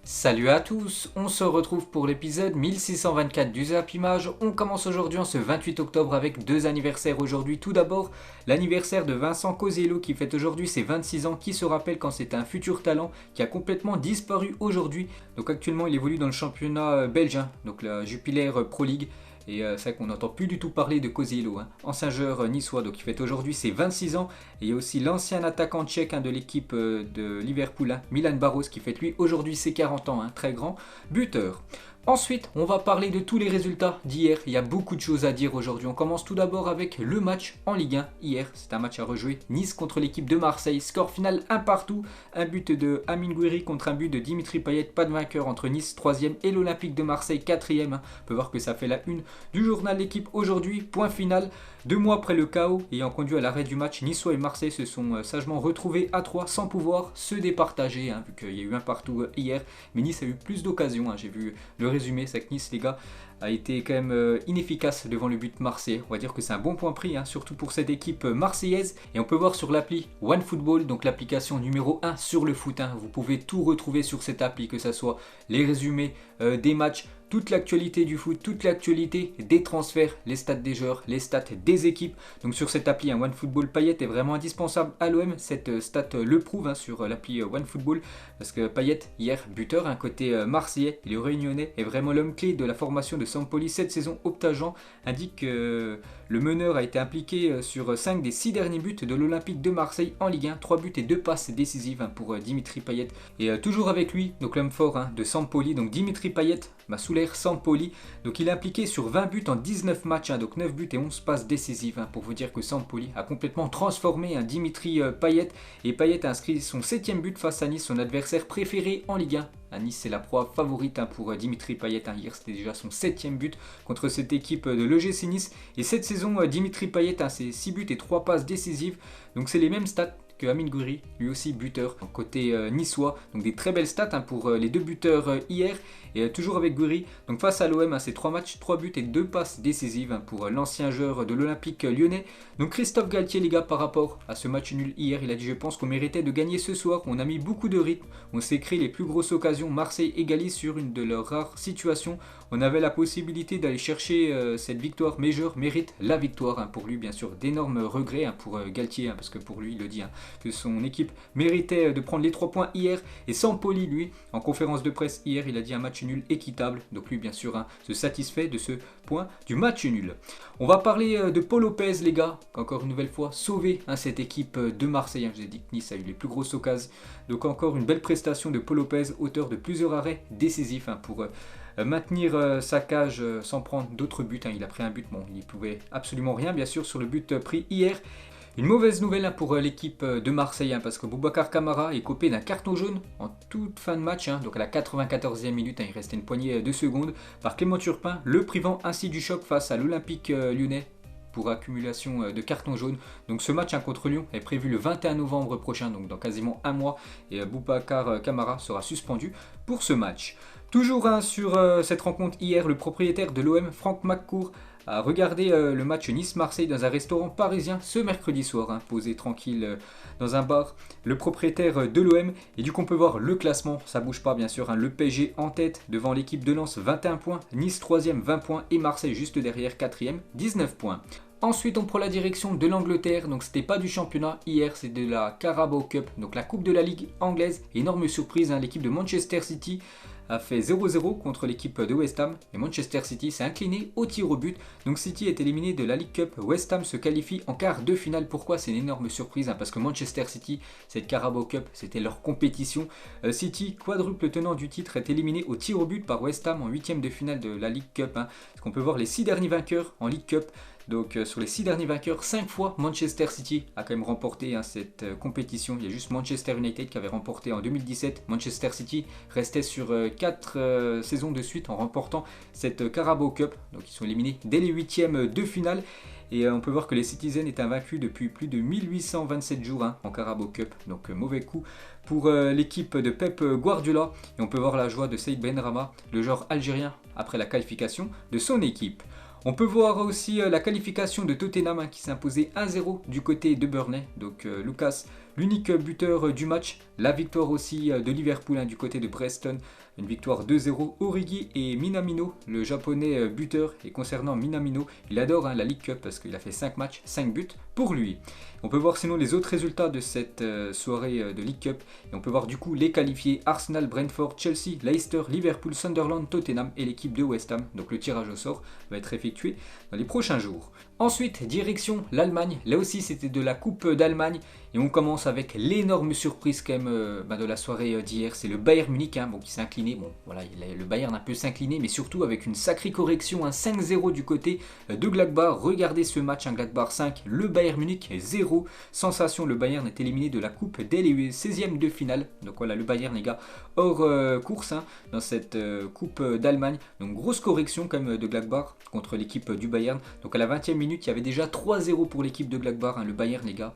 Salut à tous, on se retrouve pour l'épisode 1624 du Zap Image. On commence aujourd'hui en ce 28 octobre avec deux anniversaires aujourd'hui. Tout d'abord, l'anniversaire de Vincent Cosiello qui fête aujourd'hui ses 26 ans, qui se rappelle quand c'était un futur talent qui a complètement disparu aujourd'hui. Donc actuellement il évolue dans le championnat belge, donc la Jupiler Pro League. Et c'est vrai qu'on n'entend plus du tout parler de Cosiello, ancien joueur niçois, donc il fête aujourd'hui ses 26 ans. Et il y a aussi l'ancien attaquant tchèque de l'équipe de Liverpool, Milan Barros, qui fête lui aujourd'hui ses 40 ans, très grand buteur. Ensuite, on va parler de tous les résultats d'hier. Il y a beaucoup de choses à dire aujourd'hui. On commence tout d'abord avec le match en Ligue 1. Hier, c'est un match à rejouer. Nice contre l'équipe de Marseille. Score final 1 partout. Un but de Amine Gouiri contre un but de Dimitri Payet. Pas de vainqueur entre Nice 3e et l'Olympique de Marseille 4e. On peut voir que ça fait la une du journal L'équipe aujourd'hui. Point final. 2 mois après le chaos ayant conduit à l'arrêt du match, Niçois et Marseille se sont sagement retrouvés à 3 sans pouvoir se départager, vu qu'il y a eu un partout hier. Mais Nice a eu plus d'occasions, j'ai vu le résumé, c'est que Nice, les gars, a été quand même inefficace devant le but marseillais. On va dire que c'est un bon point pris, surtout pour cette équipe marseillaise. Et on peut voir sur l'appli OneFootball, donc l'application numéro 1 sur le foot. Vous pouvez tout retrouver sur cette appli, que ce soit les résumés des matchs, toute l'actualité du foot, toute l'actualité des transferts, les stats des joueurs, les stats des équipes. Donc sur cette appli, OneFootball, Payet est vraiment indispensable à l'OM. Cette stat le prouve sur l'appli OneFootball. Parce que Payet, hier, buteur, côté marseillais, le réunionnais, est vraiment l'homme clé de la formation de Sampoli cette saison. Optagen indique que le meneur a été impliqué sur 5 des 6 derniers buts de l'Olympique de Marseille en Ligue 1. 3 buts et 2 passes décisives pour Dimitri Payet. Et toujours avec lui, donc l'homme fort de Sampoli, donc Dimitri Payet, sous l'ère Sampoli. Donc il est impliqué sur 20 buts en 19 matchs, donc 9 buts et 11 passes décisives. Pour vous dire que Sampoli a complètement transformé Dimitri Payet. Et Payet a inscrit son 7e but face à Nice, son adversaire préféré en Ligue 1. À Nice, c'est la proie favorite pour Dimitri Payet. Hier, c'était déjà son 7e but contre cette équipe de l'OGC Nice. Et cette saison, Dimitri Payet a ses 6 buts et 3 passes décisives. Donc c'est les mêmes stats que Amine Gouiri, lui aussi buteur, côté niçois. Donc des très belles stats pour les deux buteurs hier. Et toujours avec Gouiri, donc face à l'OM, c'est 3 matchs, 3 buts et 2 passes décisives pour l'ancien joueur de l'Olympique lyonnais. Donc Christophe Galtier, les gars, par rapport à ce match nul hier, il a dit: je pense qu'on méritait de gagner ce soir. On a mis beaucoup de rythme, on s'est créé les plus grosses occasions. Marseille égalise sur une de leurs rares situations. On avait la possibilité d'aller chercher cette victoire, mais je mérite la victoire. Pour lui, bien sûr, d'énormes regrets pour Galtier, parce que pour lui, il le dit, que son équipe méritait de prendre les 3 points hier. Et Sampoli, lui, en conférence de presse hier, il a dit un match nul équitable. Donc lui, bien sûr, se satisfait de ce point du match nul. On va parler de Paul Lopez, les gars, encore une nouvelle fois sauvé cette équipe de Marseille. Je vous ai dit que Nice a eu les plus grosses occasions. Donc encore une belle prestation de Paul Lopez, auteur de plusieurs arrêts décisifs pour maintenir sa cage sans prendre d'autres buts. Il a pris un but, il n'y pouvait absolument rien, bien sûr, sur le but pris hier. Une mauvaise nouvelle pour l'équipe de Marseille, parce que Boubacar Kamara est copé d'un carton jaune en toute fin de match, donc à la 94e minute, il restait une poignée de secondes, par Clément Turpin, le privant ainsi du choc face à l'Olympique lyonnais pour accumulation de cartons jaunes. Donc ce match contre Lyon est prévu le 21 novembre prochain, donc dans quasiment un mois, et Boubacar Kamara sera suspendu pour ce match. Toujours sur cette rencontre hier, le propriétaire de l'OM, Franck McCourt, a regardé le match Nice-Marseille dans un restaurant parisien ce mercredi soir, posé tranquille dans un bar, le propriétaire de l'OM. Et du coup on peut voir le classement, ça bouge pas bien sûr, le PSG en tête devant l'équipe de Lens 21 points, Nice 3e 20 points et Marseille juste derrière 4e 19 points. Ensuite, on prend la direction de l'Angleterre. Donc, c'était pas du championnat hier, c'est de la Carabao Cup, donc la coupe de la Ligue anglaise. Énorme surprise, l'équipe de Manchester City a fait 0-0 contre l'équipe de West Ham. Et Manchester City s'est incliné au tir au but. Donc, City est éliminé de la League Cup. West Ham se qualifie en quart de finale. Pourquoi? C'est une énorme surprise, parce que Manchester City, cette Carabao Cup, c'était leur compétition. City, quadruple tenant du titre, est éliminé au tir au but par West Ham en 8e de finale de la League Cup. Parce qu'on peut voir les 6 derniers vainqueurs en League Cup. Donc sur les 6 derniers vainqueurs, 5 fois Manchester City a quand même remporté cette compétition. Il y a juste Manchester United qui avait remporté en 2017. Manchester City restait sur 4 saisons de suite en remportant cette Carabao Cup. Donc ils sont éliminés dès les 8e de finale. Et on peut voir que les Citizens étaient invaincus depuis plus de 1827 jours en Carabao Cup. Donc mauvais coup pour l'équipe de Pep Guardiola. Et on peut voir la joie de Saïd Benrahma, le joueur algérien, après la qualification de son équipe. On peut voir aussi la qualification de Tottenham qui s'est imposé 1-0 du côté de Burnley. Donc Lucas, l'unique buteur du match. La victoire aussi de Liverpool du côté de Preston une victoire 2-0. Origi et Minamino, le japonais buteur. Et concernant Minamino, il adore la League Cup parce qu'il a fait 5 matchs, 5 buts pour lui. On peut voir sinon les autres résultats de cette soirée de League Cup. Et on peut voir du coup les qualifiés: Arsenal, Brentford, Chelsea, Leicester, Liverpool, Sunderland, Tottenham et l'équipe de West Ham. Donc le tirage au sort va être effectué dans les prochains jours. Ensuite, direction l'Allemagne. Là aussi, c'était de la Coupe d'Allemagne. Et on commence avec l'énorme surprise quand même de la soirée d'hier. C'est le Bayern Munich qui s'est incliné. Bon, voilà, le Bayern un peu s'incliner, mais surtout avec une sacrée correction. Un 5-0 du côté de Gladbach. Regardez ce match, Gladbach 5, le Bayern Munich 0. Sensation, le Bayern est éliminé de la Coupe dès les 16e de finale. Donc voilà, le Bayern, les gars, hors course dans cette Coupe d'Allemagne. Donc grosse correction quand même de Gladbach contre l'équipe du Bayern. Donc à la 20e minute, il y avait déjà 3-0 pour l'équipe de Gladbach, le Bayern, les gars.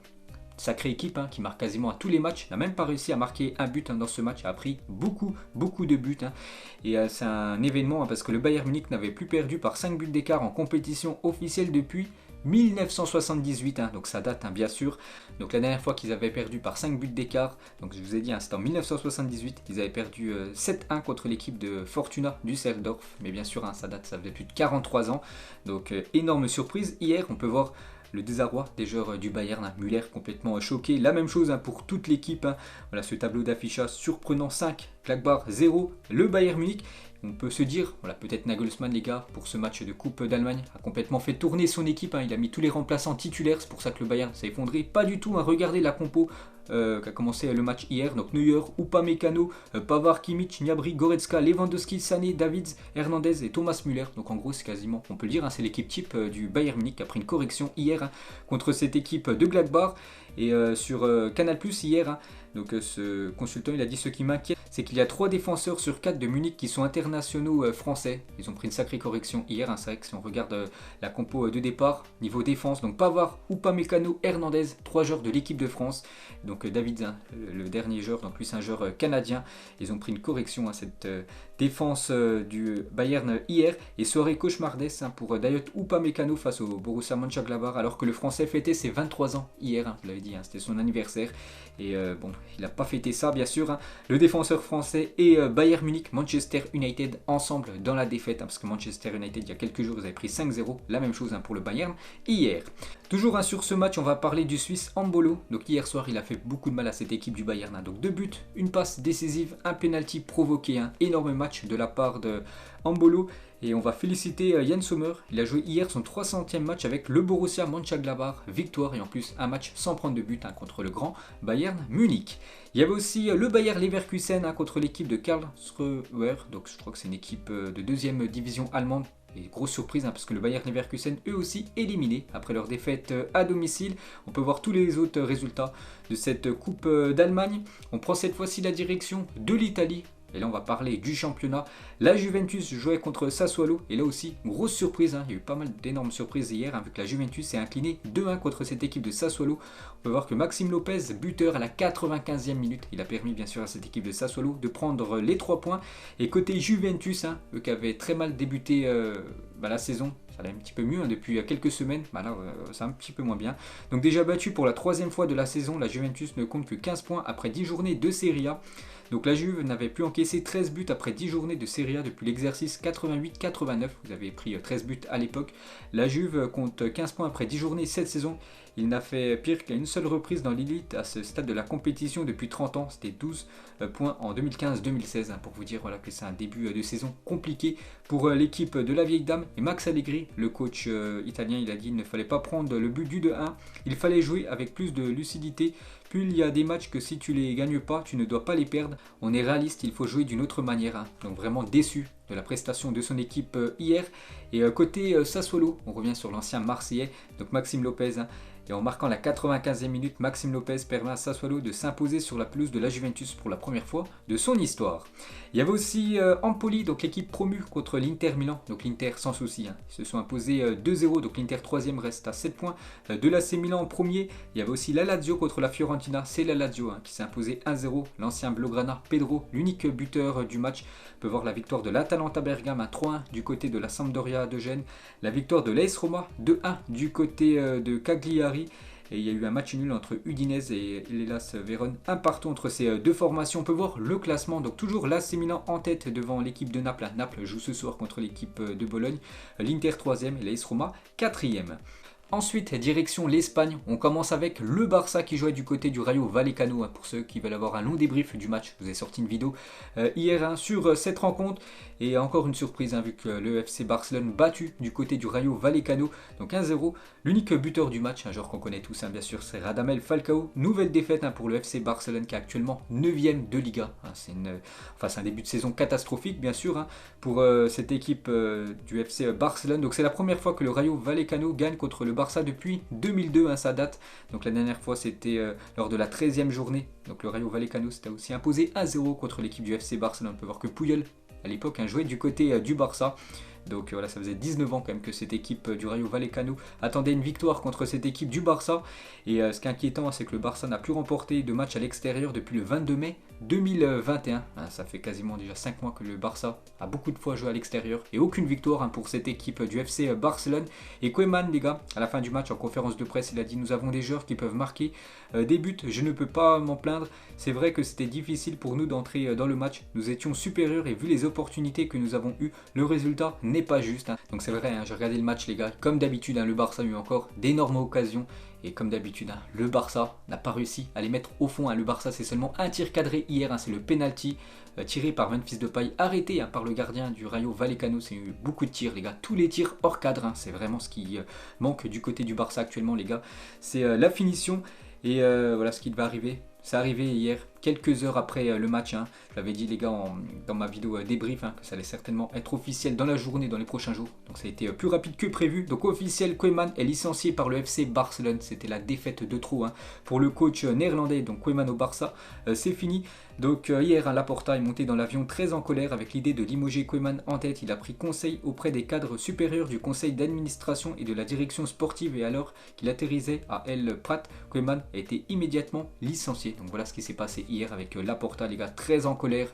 Sacrée équipe qui marque quasiment à tous les matchs. N'a même pas réussi à marquer un but dans ce match. A pris beaucoup de buts. Et c'est un événement parce que le Bayern Munich n'avait plus perdu par 5 buts d'écart en compétition officielle depuis 1978, donc ça date bien sûr. Donc la dernière fois qu'ils avaient perdu par 5 buts d'écart, donc je vous ai dit c'était en 1978, ils avaient perdu 7-1 contre l'équipe de Fortuna Düsseldorf, mais bien sûr ça date, ça faisait plus de 43 ans, donc énorme surprise. Hier on peut voir le désarroi des joueurs du Bayern, Müller complètement choqué, la même chose pour toute l'équipe. Voilà ce tableau d'affichage surprenant: 5, Gladbach 0, le Bayern Munich. On peut se dire, voilà, peut-être Nagelsmann, les gars, pour ce match de Coupe d'Allemagne, a complètement fait tourner son équipe. Il a mis tous les remplaçants titulaires, c'est pour ça que le Bayern s'est effondré. Pas du tout, regardez la compo qui a commencé le match hier. Donc Neuer, Upamecano, Pavard, Kimmich, Gnabry, Goretzka, Lewandowski, Sané, Davids, Hernandez et Thomas Müller. Donc en gros, c'est quasiment, on peut le dire, c'est l'équipe type du Bayern Munich qui a pris une correction hier contre cette équipe de Gladbach. Et sur Canal+ hier, donc ce consultant il a dit: ce qui m'inquiète, c'est qu'il y a 3 défenseurs sur 4 de Munich qui sont internationaux français. Ils ont pris une sacrée correction hier. C'est vrai que si on regarde la compo de départ, niveau défense, donc Pavard, Upamecano, Hernandez, 3 joueurs de l'équipe de France. Donc Davids, le dernier joueur, donc lui c'est un joueur canadien. Ils ont pris une correction à cette défense du Bayern hier. Et soirée cauchemardesque pour Dayot Upamecano face au Borussia Mönchengladbach, alors que le français fêtait ses 23 ans hier. Vous l'avez dit, c'était son anniversaire. Et bon, il n'a pas fêté ça bien sûr. Le défenseur français et Bayern Munich, Manchester United ensemble dans la défaite, parce que Manchester United il y a quelques jours ils avaient pris 5-0, la même chose pour le Bayern hier. Toujours sur ce match, on va parler du Suisse Embolo. Donc hier soir il a fait beaucoup de mal à cette équipe du Bayern. Donc 2 buts, une passe décisive, un penalty provoqué. Énorme match de la part de Embolo. Et on va féliciter Yann Sommer. Il a joué hier son 300e match avec le Borussia Mönchengladbach. Victoire et en plus un match sans prendre de but contre le grand Bayern Munich. Il y avait aussi le Bayer Leverkusen contre l'équipe de Karlsruhe. Donc je crois que c'est une équipe de 2e division allemande. Et grosse surprise parce que le Bayer Leverkusen eux aussi éliminés après leur défaite à domicile. On peut voir tous les autres résultats de cette Coupe d'Allemagne. On prend cette fois-ci la direction de l'Italie. Et là on va parler du championnat. La Juventus jouait contre Sassuolo. Et là aussi, grosse surprise. Il y a eu pas mal d'énormes surprises hier. Vu que la Juventus s'est inclinée 2-1 contre cette équipe de Sassuolo. On peut voir que Maxime Lopez, buteur à la 95e minute. Il a permis bien sûr à cette équipe de Sassuolo de prendre les 3 points. Et côté Juventus, eux qui avaient très mal débuté la saison. Ça allait un petit peu mieux depuis quelques semaines. Là, c'est un petit peu moins bien. Donc déjà battu pour la 3e fois de la saison. La Juventus ne compte que 15 points après 10 journées de Serie A. Donc la Juve n'avait plus encaissé 13 buts après 10 journées de Serie A depuis l'exercice 88-89. Vous avez pris 13 buts à l'époque. La Juve compte 15 points après 10 journées cette saison. Il n'a fait pire qu'à une seule reprise dans l'élite à ce stade de la compétition depuis 30 ans. C'était 12 points en 2015-2016. Pour vous dire que c'est un début de saison compliqué pour l'équipe de la vieille dame. Et Max Allegri, le coach italien, il a dit qu'il ne fallait pas prendre le but du 2-1. Il fallait jouer avec plus de lucidité. Puis il y a des matchs que si tu les gagnes pas, tu ne dois pas les perdre. On est réaliste, il faut jouer d'une autre manière. Donc vraiment déçu de la prestation de son équipe hier. Et côté Sassuolo, on revient sur l'ancien Marseillais, donc Maxime Lopez. Et en marquant la 95e minute, Maxime Lopez permet à Sassuolo de s'imposer sur la pelouse de la Juventus pour la première fois de son histoire. Il y avait aussi Empoli, donc l'équipe promue contre l'Inter Milan. Donc l'Inter sans souci, ils se sont imposés 2-0. Donc l'Inter 3e reste à 7 points de l'AC Milan en premier. Il y avait aussi la Lazio contre la Fiorentina. C'est la Lazio qui s'est imposée 1-0. L'ancien Blaugrana Pedro, l'unique buteur du match. On peut voir la victoire de l'Atalanta Bergame à 3-1 du côté de la Sampdoria de Gênes. La victoire de l'AS Roma 2-1 du côté de Cagliari. Et il y a eu un match nul entre Udinese et l'Hellas Vérone, un partout entre ces deux formations. On peut voir le classement, donc toujours l'AC Milan en tête devant l'équipe de Naples. Naples joue ce soir contre l'équipe de Bologne, l'Inter 3e et l'AS Roma 4e. Ensuite, direction l'Espagne, on commence avec le Barça qui jouait du côté du Rayo Vallecano. Pour ceux qui veulent avoir un long débrief du match, je vous ai sorti une vidéo hier sur cette rencontre. Et encore une surprise, vu que le FC Barcelone battu du côté du Rayo Vallecano, donc 1-0. L'unique buteur du match, un joueur qu'on connaît tous bien sûr, c'est Radamel Falcao. Nouvelle défaite pour le FC Barcelone qui est actuellement 9e de Liga. C'est un début de saison catastrophique bien sûr pour cette équipe du FC Barcelone. Donc c'est la première fois que le Rayo Vallecano gagne contre le Barça depuis 2002, ça date. Donc la dernière fois c'était lors de la 13e journée. Donc le Rayo Vallecano s'était aussi imposé 1-0 contre l'équipe du FC Barcelone. On peut voir que Puyol à l'époque jouait du côté du Barça. Donc voilà, ça faisait 19 ans quand même que cette équipe du Rayo Vallecano attendait une victoire contre cette équipe du Barça. Et ce qui est inquiétant, c'est que le Barça n'a plus remporté de match à l'extérieur depuis le 22 mai 2021. Ça fait quasiment déjà 5 mois que le Barça a beaucoup de fois joué à l'extérieur. Et aucune victoire pour cette équipe du FC Barcelone. Et Koeman, les gars, à la fin du match, en conférence de presse, il a dit « Nous avons des joueurs qui peuvent marquer des buts. Je ne peux pas m'en plaindre. C'est vrai que c'était difficile pour nous d'entrer dans le match. Nous étions supérieurs et vu les opportunités que nous avons eues, le résultat n'est pas juste. » Donc c'est vrai, j'ai regardé le match, les gars. Comme d'habitude, le Barça a eu encore d'énormes occasions. Et comme d'habitude, le Barça n'a pas réussi à les mettre au fond. Le Barça, c'est seulement un tir cadré hier. C'est le penalty tiré par Memphis Depay, arrêté par le gardien du Rayo Vallecano. C'est eu beaucoup de tirs, les gars. Tous les tirs hors cadre. C'est vraiment ce qui manque du côté du Barça actuellement, les gars. C'est la finition. Et voilà ce qui va arriver. C'est arrivé hier, quelques heures après le match. J'avais dit les gars dans ma vidéo débrief que ça allait certainement être officiel dans la journée, dans les prochains jours. Donc ça a été plus rapide que prévu. Donc officiel, Koeman est licencié par le FC Barcelone. C'était la défaite de trop pour le coach néerlandais. Donc Koeman au Barça, c'est fini. Donc hier, Laporta est monté dans l'avion très en colère avec l'idée de limoger Koeman en tête. Il a pris conseil auprès des cadres supérieurs du conseil d'administration et de la direction sportive. Et alors qu'il atterrissait à El Prat, Koeman a été immédiatement licencié. Donc voilà ce qui s'est passé hier avec Laporta, les gars, très en colère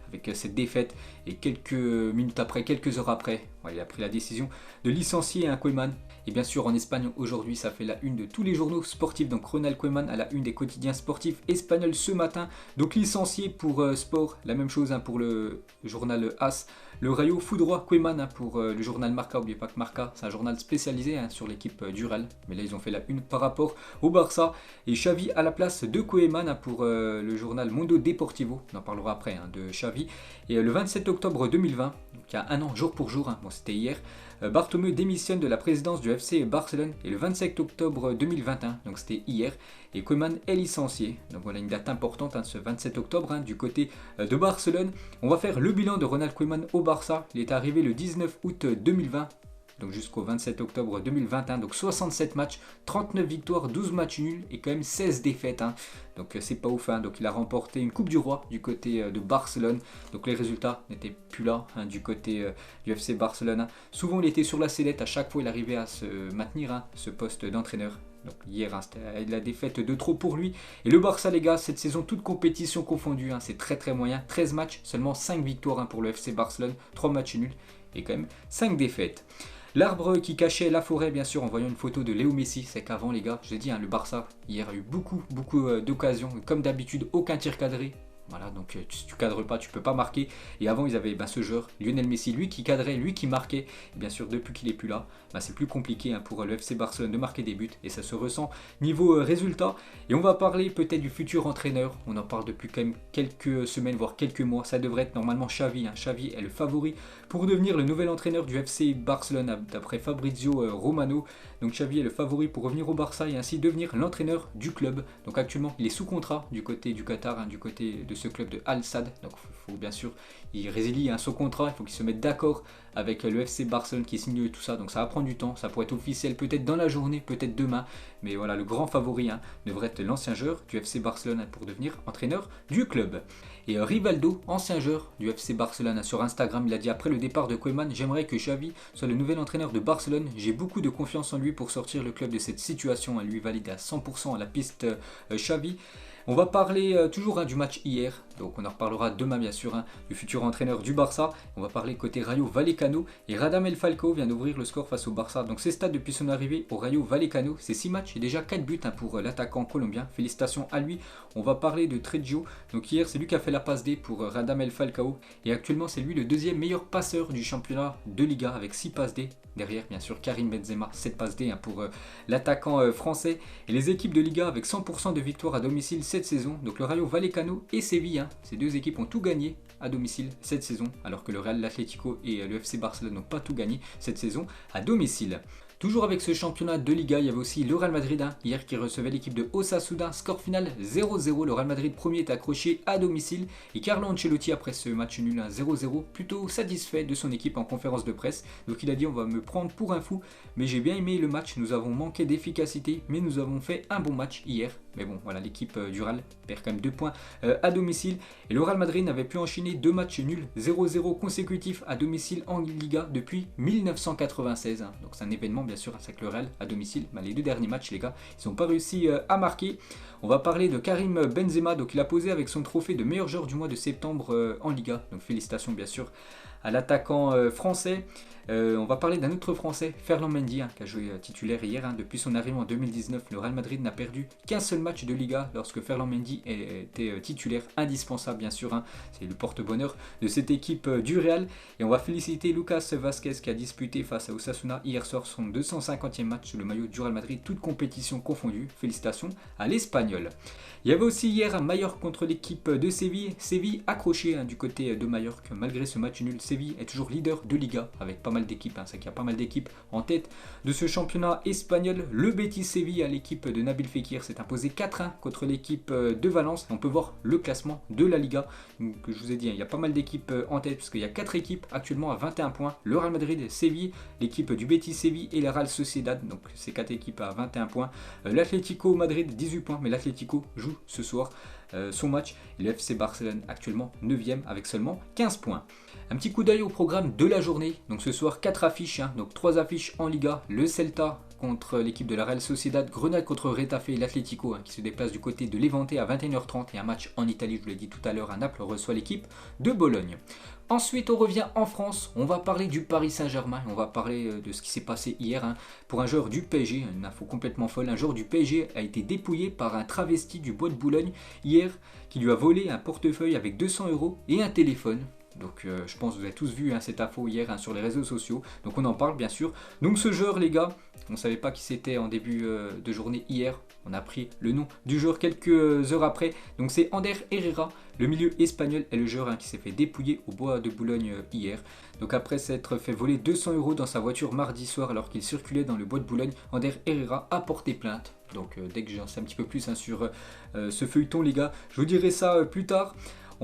avec cette défaite. Et quelques minutes après, quelques heures après, il a pris la décision de licencier Koeman. Et bien sûr en Espagne aujourd'hui, ça fait la une de tous les journaux sportifs. Donc Ronald Koeman à la une des quotidiens sportifs espagnols ce matin. Donc licencié pour Sport, la même chose pour le journal AS. Le Rayo foudroie Koeman pour le journal Marca. N'oubliez pas que Marca, c'est un journal spécialisé sur l'équipe du Real. Mais là, ils ont fait la une par rapport au Barça. Et Xavi à la place de Koeman pour le journal Mundo Deportivo. On en parlera après de Xavi. Et le 27 octobre 2020, donc il y a un an, jour pour jour, bon, c'était hier, Bartomeu démissionne de la présidence du FC Barcelone. Et le 27 octobre 2021, donc c'était hier, et Koeman est licencié. Donc voilà une date importante, ce 27 octobre du côté de Barcelone. On va faire le bilan de Ronald Koeman au Barça. Il est arrivé le 19 août 2020. Donc jusqu'au 27 octobre 2021, donc 67 matchs, 39 victoires, 12 matchs nuls et quand même 16 défaites. Donc c'est pas ouf. Donc il a remporté une Coupe du Roi du côté de Barcelone. Donc les résultats n'étaient plus là du côté du FC Barcelone. Souvent il était sur la sellette, à chaque fois il arrivait à se maintenir ce poste d'entraîneur. Donc hier, c'était la défaite de trop pour lui. Et le Barça, les gars, cette saison, toute compétition confondue, c'est très très moyen. 13 matchs, seulement 5 victoires pour le FC Barcelone, 3 matchs nuls et quand même 5 défaites. L'arbre qui cachait la forêt, bien sûr, en voyant une photo de Léo Messi, c'est qu'avant, les gars, je l'ai dit, le Barça, hier a eu beaucoup d'occasions. Comme d'habitude, aucun tir cadré. Voilà, donc si tu cadres pas, tu peux pas marquer. Et avant, ils avaient ce joueur, Lionel Messi, lui qui cadrait, lui qui marquait. Et bien sûr, depuis qu'il est plus là, c'est plus compliqué pour le FC Barcelone de marquer des buts. Et ça se ressent niveau résultat. Et on va parler peut-être du futur entraîneur. On en parle depuis quand même quelques semaines, voire quelques mois. Ça devrait être normalement Xavi. Xavi est le favori pour devenir le nouvel entraîneur du FC Barcelone, d'après Fabrizio Romano. Donc Xavi est le favori pour revenir au Barça et ainsi devenir l'entraîneur du club. Donc actuellement, il est sous contrat du côté du Qatar, du côté de ce club de Al Sadd. Donc il faut bien sûr, il résilie son contrat, il faut qu'il se mette d'accord avec le FC Barcelone qui signe tout ça. Donc ça va prendre du temps, ça pourrait être officiel peut-être dans la journée, peut-être demain. Mais voilà, le grand favori devrait être l'ancien joueur du FC Barcelone pour devenir entraîneur du club. Et Rivaldo, ancien joueur du FC Barcelone, sur Instagram, il a dit après le départ de Koeman, j'aimerais que Xavi soit le nouvel entraîneur de Barcelone. J'ai beaucoup de confiance en lui pour sortir le club de cette situation. Lui valide à 100% à la piste Xavi. On va parler toujours du match hier, donc on en reparlera demain bien sûr, du futur entraîneur du Barça. On va parler côté Rayo Vallecano et Radamel Falcao vient d'ouvrir le score face au Barça. Donc c'est stade depuis son arrivée au Rayo Vallecano, c'est 6 matchs et déjà 4 buts pour l'attaquant colombien. Félicitations à lui. On va parler de Trejo, donc hier c'est lui qui a fait la passe D pour Radamel Falcao et actuellement c'est lui le deuxième meilleur passeur du championnat de Liga avec 6 passes D. Derrière bien sûr Karim Benzema, 7 passes D pour l'attaquant français. Et les équipes de Liga avec 100% de victoire à domicile cette saison. Donc le Rayo Vallecano et Séville, ces deux équipes ont tout gagné à domicile cette saison, alors que le Real Atlético et le FC Barcelone n'ont pas tout gagné cette saison à domicile. Toujours avec ce championnat de Liga, il y avait aussi le Real Madrid hier qui recevait l'équipe de Osasuna. Score final 0-0. Le Real Madrid premier est accroché à domicile. Et Carlo Ancelotti, après ce match nul 0-0, plutôt satisfait de son équipe en conférence de presse. Donc il a dit on va me prendre pour un fou. Mais j'ai bien aimé le match. Nous avons manqué d'efficacité. Mais nous avons fait un bon match hier. Mais bon, voilà, l'équipe du Real perd quand même 2 points à domicile. Et le Real Madrid n'avait pu enchaîner 2 matchs nuls 0-0 consécutifs à domicile en Liga depuis 1996. Donc c'est un événement bien sûr avec le Real à domicile. Les 2 derniers matchs les gars, ils n'ont pas réussi à marquer. On va parler de Karim Benzema. Donc il a posé avec son trophée de meilleur joueur du mois de septembre en Liga. Donc félicitations bien sûr à l'attaquant français. On va parler d'un autre français, Ferland Mendy, qui a joué titulaire hier. Depuis son arrivée en 2019, le Real Madrid n'a perdu qu'un seul match de Liga lorsque Ferland Mendy était titulaire, indispensable bien sûr. C'est le porte-bonheur de cette équipe du Real. Et on va féliciter Lucas Vázquez qui a disputé face à Osasuna hier soir son 250e match sous le maillot du Real Madrid, toute compétition confondue. Félicitations à l'Espagnol. Il y avait aussi hier un Mallorca contre l'équipe de Séville. Séville accroché du côté de Mallorca. Malgré ce match nul, Séville est toujours leader de Liga avec pas mal d'équipes. C'est qu'il y a pas mal d'équipes en tête de ce championnat espagnol. Le Betis Séville, à l'équipe de Nabil Fekir, s'est imposé 4-1 contre l'équipe de Valence. On peut voir le classement de la Liga. Donc, je vous ai dit, il y a pas mal d'équipes en tête parce qu'il y a 4 équipes actuellement à 21 points. Le Real Madrid, Séville, l'équipe du Betis Séville et la Real Sociedad. Donc ces 4 équipes à 21 points. L'Atlético Madrid 18 points, mais l'Atlético joue ce soir son match. Et le FC Barcelone actuellement 9e avec seulement 15 points. Un petit coup d'œil au programme de la journée. Donc ce soir 4 affiches, donc 3 affiches en Liga. Le Celta contre l'équipe de la Real Sociedad, Grenade contre Retafe et l'Atlético qui se déplace du côté de Levante à 21h30 et un match en Italie, je vous l'ai dit tout à l'heure, à Naples reçoit l'équipe de Bologne. Ensuite, on revient en France, on va parler du Paris Saint-Germain, on va parler de ce qui s'est passé hier pour un joueur du PSG, une info complètement folle. Un joueur du PSG a été dépouillé par un travesti du Bois de Boulogne hier qui lui a volé un portefeuille avec 200 € et un téléphone. Donc je pense que vous avez tous vu cette info hier sur les réseaux sociaux, donc on en parle bien sûr. Donc ce joueur les gars, on ne savait pas qui c'était en début de journée hier, on a appris le nom du joueur quelques heures après. Donc c'est Ander Herrera, le milieu espagnol est le joueur qui s'est fait dépouiller au Bois de Boulogne hier. Donc après s'être fait voler 200 € dans sa voiture mardi soir alors qu'il circulait dans le Bois de Boulogne, Ander Herrera a porté plainte. Donc dès que j'en sais un petit peu plus sur ce feuilleton les gars, je vous dirai ça plus tard.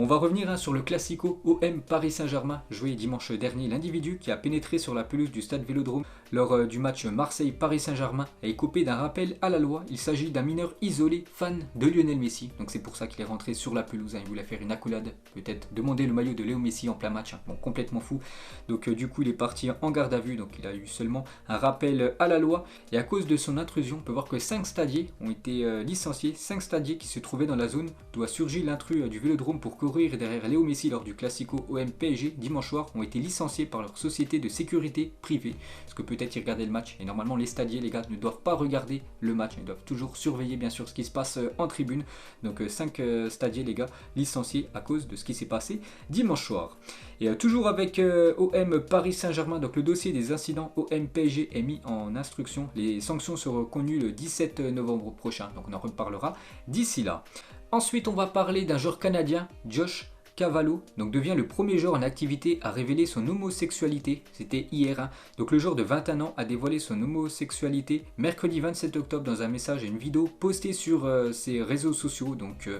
On va revenir sur le Classico OM Paris Saint-Germain, joué dimanche dernier. L'individu qui a pénétré sur la pelouse du stade Vélodrome lors du match Marseille-Paris Saint-Germain a écopé d'un rappel à la loi. Il s'agit d'un mineur isolé, fan de Lionel Messi. Donc c'est pour ça qu'il est rentré sur la pelouse. Il voulait faire une accolade, peut-être demander le maillot de Léo Messi en plein match. Bon, complètement fou. Donc du coup il est parti en garde à vue. Donc il a eu seulement un rappel à la loi. Et à cause de son intrusion, on peut voir que 5 stadiers ont été licenciés. 5 stadiers qui se trouvaient dans la zone d'où a surgi l'intrus du Vélodrome pour courir derrière Léo Messi lors du Classico OM PSG dimanche soir ont été licenciés par leur société de sécurité privée. Parce que peut-être ils regardaient le match et normalement les stadiers les gars ne doivent pas regarder le match, ils doivent toujours surveiller bien sûr ce qui se passe en tribune. Donc 5 stadiers les gars licenciés à cause de ce qui s'est passé dimanche soir. Et toujours avec OM Paris Saint-Germain, donc le dossier des incidents OM PSG est mis en instruction. Les sanctions seront connues le 17 novembre prochain, donc on en reparlera d'ici là. Ensuite, on va parler d'un joueur canadien, Josh Cavallo, donc devient le premier joueur en activité à révéler son homosexualité. C'était hier. Donc le joueur de 21 ans a dévoilé son homosexualité mercredi 27 octobre dans un message et une vidéo postée sur ses réseaux sociaux. Donc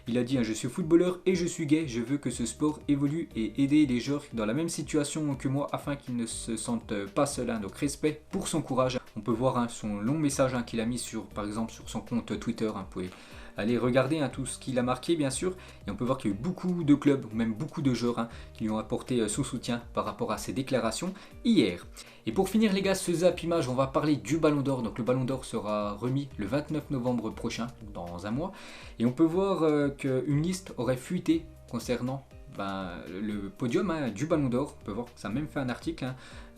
il a dit je suis footballeur et je suis gay, je veux que ce sport évolue et aider les joueurs dans la même situation que moi afin qu'ils ne se sentent pas seuls. Donc respect pour son courage. On peut voir son long message qu'il a mis sur, par exemple sur son compte Twitter. Vous pouvez aller regarder tout ce qu'il a marqué bien sûr. Et on peut voir qu'il y a eu beaucoup de clubs, ou même beaucoup de joueurs qui lui ont apporté son soutien par rapport à ses déclarations hier. Et pour finir les gars, ce Zap Image, on va parler du Ballon d'Or. Donc le Ballon d'Or sera remis le 29 novembre prochain, dans un mois. Et on peut voir qu'une liste aurait fuité concernant le podium du Ballon d'Or. On peut voir, ça a même fait un article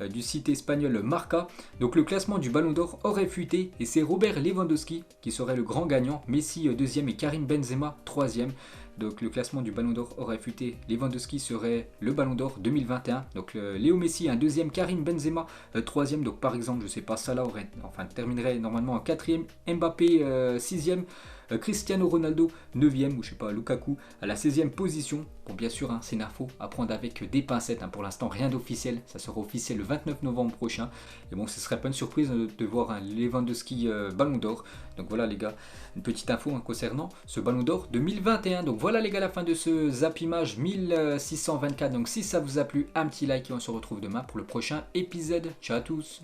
du site espagnol Marca. Donc le classement du Ballon d'Or aurait fuité et c'est Robert Lewandowski qui serait le grand gagnant, Messi deuxième et Karim Benzema troisième. Donc le classement du Ballon d'Or aurait fuité, Lewandowski serait le Ballon d'Or 2021. Donc Léo Messi un deuxième, Karim Benzema troisième. Donc par exemple, je sais pas, Salah terminerait normalement en quatrième, Mbappé sixième. Cristiano Ronaldo 9e ou je sais pas Lukaku à la 16e position. Bon bien sûr c'est une info à prendre avec des pincettes, pour l'instant rien d'officiel, ça sera officiel le 29 novembre prochain. Et bon ce serait pas une surprise de voir un Lewandowski Ballon d'Or. Donc voilà les gars, une petite info concernant ce Ballon d'Or 2021. Donc voilà les gars, la fin de ce Zap Image 1624. Donc si ça vous a plu, un petit like et on se retrouve demain pour le prochain épisode. Ciao à tous.